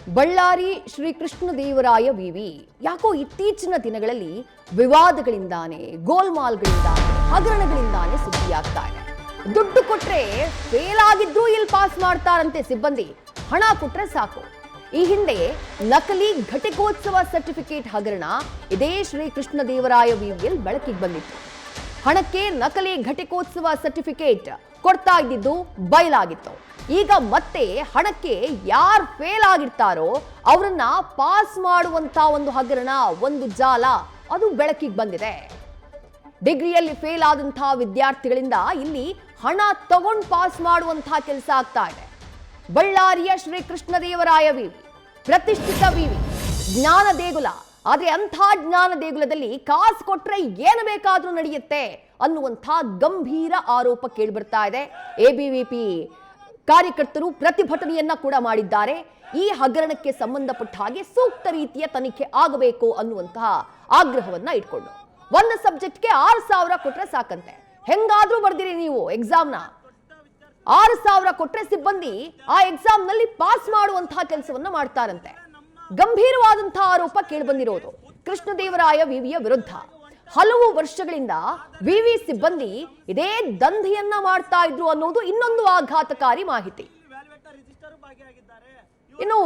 ಬಳ್ಳಾರಿ ಶ್ರೀ ಕೃಷ್ಣದೇವರಾಯ ವಿವಿ ಯಾಕೋ ಇತ್ತೀಚಿನ ದಿನಗಳಲ್ಲಿ ವಿವಾದಗಳಿಂದಾನೆ ಗೋಲ್ಮಾಲ್ಗಳಿಂದಾನೆ ಹಗರಣಗಳಿಂದಾನೆ ಸುದ್ದಿಯಾಗ್ತಾ ಇದೆ. ದುಡ್ಡು ಕೊಟ್ರೆ ಫೇಲ್ ಆಗಿದ್ರೂ ಇಲ್ಲಿ ಪಾಸ್ ಮಾಡ್ತಾರಂತೆ ಸಿಬ್ಬಂದಿ, ಹಣ ಕೊಟ್ರೆ ಸಾಕು. ಈ ಹಿಂದೆ ನಕಲಿ ಘಟಿಕೋತ್ಸವ ಸರ್ಟಿಫಿಕೇಟ್ ಹಗರಣ ಇದೇ ಶ್ರೀ ಕೃಷ್ಣದೇವರಾಯ ವಿವಿಯಲ್ಲಿ ಬೆಳಕಿಗೆ ಬಂದಿತ್ತು. ಹಣಕ್ಕೆ ನಕಲಿ ಘಟಿಕೋತ್ಸವ ಸರ್ಟಿಫಿಕೇಟ್ ಕೊಡ್ತಾ ಇದ್ದಿದ್ದು ಬಯಲಾಗಿತ್ತು. ಈಗ ಮತ್ತೆ ಹಣಕ್ಕೆ ಯಾರು ಫೇಲ್ ಆಗಿರ್ತಾರೋ ಅವರನ್ನ ಪಾಸ್ ಮಾಡುವಂತ ಒಂದು ಹಗರಣ, ಒಂದು ಜಾಲ ಅದು ಬೆಳಕಿಗೆ ಬಂದಿದೆ. ಡಿಗ್ರಿಯಲ್ಲಿ ಫೇಲ್ ಆದಂತಹ ವಿದ್ಯಾರ್ಥಿಗಳಿಂದ ಇಲ್ಲಿ ಹಣ ತಗೊಂಡು ಪಾಸ್ ಮಾಡುವಂತಹ ಕೆಲಸ ಆಗ್ತಾ ಇದೆ. ಬಳ್ಳಾರಿಯ ಶ್ರೀ ಕೃಷ್ಣದೇವರಾಯ ವಿವಿ ಪ್ರತಿಷ್ಠಿತ ವಿವಿ, ಜ್ಞಾನ ದೇಗುಲ. ಆದ್ರೆ ಅಂಥ ಜ್ಞಾನ ದೇಗುಲದಲ್ಲಿ ಕಾಸು ಕೊಟ್ರೆ ಏನು ಬೇಕಾದ್ರೂ ನಡೆಯುತ್ತೆ ಅನ್ನುವಂಥ ಗಂಭೀರ ಆರೋಪ ಕೇಳಿಬರ್ತಾ ಇದೆ. ಎಬಿವಿಪಿ ಕಾರ್ಯಕರ್ತರು ಪ್ರತಿಭಟನೆಯನ್ನ ಕೂಡ ಮಾಡಿದ್ದಾರೆ. ಈ ಹಗರಣಕ್ಕೆ ಸಂಬಂಧಪಟ್ಟ ಹಾಗೆ ಸೂಕ್ತ ರೀತಿಯ ತನಿಖೆ ಆಗಬೇಕು ಅನ್ನುವಂತಹ ಆಗ್ರಹವನ್ನ ಇಟ್ಕೊಂಡು ಒಂದು ಸಬ್ಜೆಕ್ಟ್ಗೆ 6,000 ಕೊಟ್ರೆ ಸಾಕಂತೆ. ಹೆಂಗಾದ್ರೂ ಬರ್ದಿರಿ ನೀವು ಎಕ್ಸಾಮ್ನ, 6,000 ಕೊಟ್ರೆ ಸಿಬ್ಬಂದಿ ಆ ಎಕ್ಸಾಮ್ ನಲ್ಲಿ ಪಾಸ್ ಮಾಡುವಂತಹ ಕೆಲಸವನ್ನ ಮಾಡ್ತಾರಂತೆ. ಗಂಭೀರವಾದಂತಹ ಆರೋಪ ಕೇಳಿಬಂದಿರೋದು ಕೃಷ್ಣದೇವರಾಯ ವಿವಿಯ ವಿರುದ್ಧ. ಹಲವು ವರ್ಷಗಳಿಂದ ವಿವಿ ಸಿಬ್ಬಂದಿ ಇದೇ ದಂಧೆಯನ್ನ ಮಾಡ್ತಾ ಇದ್ರು ಅನ್ನೋದು ಇನ್ನೊಂದು ಆಘಾತಕಾರಿ ಮಾಹಿತಿ. ಇನ್ನು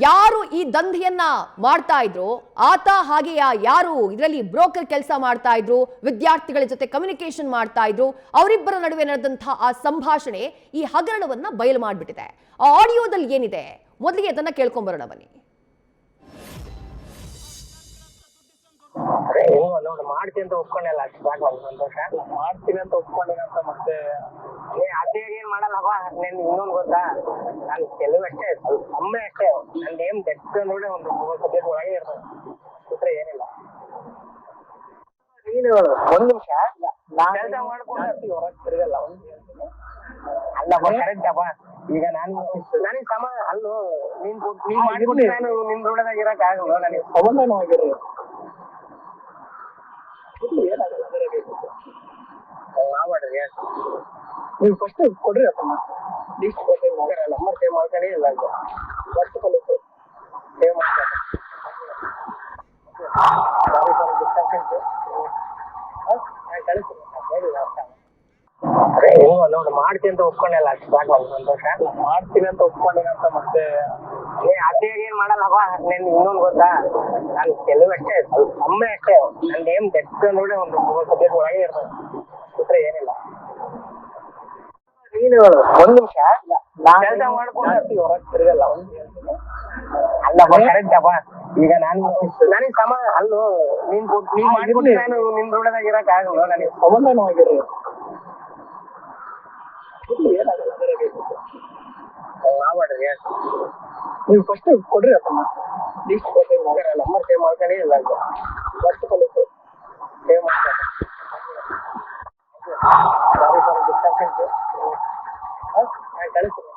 ಯಾರು ಈ ದಂಧೆಯನ್ನ ಮಾಡ್ತಾ ಇದ್ರು ಆತ ಹಾಗೆ ಯಾರು ಇದರಲ್ಲಿ ಬ್ರೋಕರ್ ಕೆಲಸ ಮಾಡ್ತಾ ಇದ್ರು, ವಿದ್ಯಾರ್ಥಿಗಳ ಜೊತೆ ಕಮ್ಯುನಿಕೇಶನ್ ಮಾಡ್ತಾ ಇದ್ರು, ಅವರಿಬ್ಬರ ನಡುವೆ ನಡೆದಂತಹ ಆ ಸಂಭಾಷಣೆ ಈ ಹಗರಣವನ್ನ ಬಯಲು ಮಾಡಿಬಿಟ್ಟಿದೆ. ಆ ಆಡಿಯೋದಲ್ಲಿ ಏನಿದೆ ಮೊದಲಿಗೆ ಅದನ್ನ ಕೇಳ್ಕೊಂಬರೋಣ ಬನ್ನಿ. ಮಾಡ್ತೀನಿ ಅಂತ ಒಪ್ಕೊಂಡಿಲ್ಲ, ಅಷ್ಟು ಸಾಕು ನಮ್ಗೆ ಸಂತೋಷ. ಮಾಡ್ತೀನಿ ಅಂತ ಒಪ್ಕೊಂಡಿಲ್ಲ ಅಂತ ಮತ್ತೆ ಅದೇ ಏನ್ ಮಾಡಲ್ಲಪ್ಪ. ನನ್ ಇನ್ನೊಂದು ಗೊತ್ತಾ, ನಾನು ಕೆಲವು ಅಷ್ಟೇ ಸ್ವಲ್ಪ ಕಮ್ಮಿ ಅಷ್ಟೇ. ನಂದು ಏನ್ ಡೆತ್ ನೋಡಿ ಒಂದು 3 ಸಬ್ಜೆಕ್ಟ್ ಒಳಗೆ ಇರ್ತದೆ, ಬಿಟ್ರೆ ಏನಿಲ್ಲ. ನೀನು 1 ನಿಮಿಷ ಕೆಲಸ ಮಾಡ್ಕೊಂಡು ಹೊರಗೆ ತಿರುಗಲ್ಲ. ಅಲ್ಲಪ್ಪ ಕರೆಕ್ಟ್ ಅಪ್ಪ. ಈಗ ನನಗೆ ಸಮ ಅಲ್ಲೋ ನೀನ್ ಮಾಡ್ಬಿಟ್ಟು ನಾನು ನಿನ್ ಋಣದಾಗ ಇರಕ್ ಆಗಲ್ಲ. ನನಗೆ ಸಮಾಧಾನವಾಗಿರೋ ಮಾಡ್ರಿ. ನೀವು ಫಸ್ಟ್ ಕೊಡ್ರಿ ಅದನ್ನ ಲೀಸ್ಟ್ ಕೊಟ್ಟೆ ನಂಬರ್ ಸೇವ್ ಮಾಡ್ಕೊಂಡೇ ಇಲ್ಲ ಅಂತ ಫಸ್ಟ್ ಕಲಿತು ಸೇವ್ ಮಾಡ್ತಾರೆ. ನೋಡಿ ಮಾಡ್ತೀನಿ ಅಂತ ಒಪ್ಕೊಂಡಿಲ್ಲ, ಅಷ್ಟು ಸಾಕು ನಮ್ಗೆ ಸಂತೋಷ. ಮಾಡ್ತೀನಿ ಅಂತ ಒಪ್ಕೊಂಡಿಲ್ಲ ಅಂತ ಮತ್ತೆ ಅದೇ ಏನ್ ಮಾಡಲ್ಲಪ್ಪ. ನನ್ ಇನ್ನೊಂದು ಗೊತ್ತಾ, ನಾನು ಕೆಲವು ಅಷ್ಟೇ ಸ್ವಲ್ಪ ಕಮ್ಮಿ ಅಷ್ಟೇ. ನಂದು ಏನ್ ಡೆತ್ ನೋಡಿ ಒಂದು 3 ಸಬ್ಜೆಕ್ಟ್ ಒಳಗೆ ಇರ್ತದೆ, ಬಿಟ್ರೆ ಏನಿಲ್ಲ. ನೀನು 1 ನಿಮಿಷ ಕೆಲಸ ಮಾಡ್ಕೊಂಡು ಹೊರಗೆ ತಿರುಗಲ್ಲ. ಅಲ್ಲಪ್ಪ ಕರೆಕ್ಟ್ ಅಪ್ಪ. ಈಗ ನನಗೆ ಸಮ ಅಲ್ಲೋ ನೀನ್ ಮಾಡ್ಬಿಟ್ಟು ನಾನು ನಿನ್ ಋಣದಾಗ ಇರಕ್ ಆಗಲ್ಲ. ನನಗೆ ಸಮಾಧಾನವಾಗಿರೋ ಮಾಡ್ರಿ. ನೀವು ಫಸ್ಟ್ ಕೊಡ್ರಿ ಅದನ್ನ ಲೀಸ್ಟ್ ಕೊಟ್ಟೆ ನಂಬರ್ ಸೇವ್ ಮಾಡ್ಕೊಂಡೇ ಇಲ್ಲ ಅಂತ ಫಸ್ಟ್ ಕಲಿತು ಸೇವ್ ಮಾಡ್ತಾರೆ. ಕಳಿಸ್ತೀನಿ.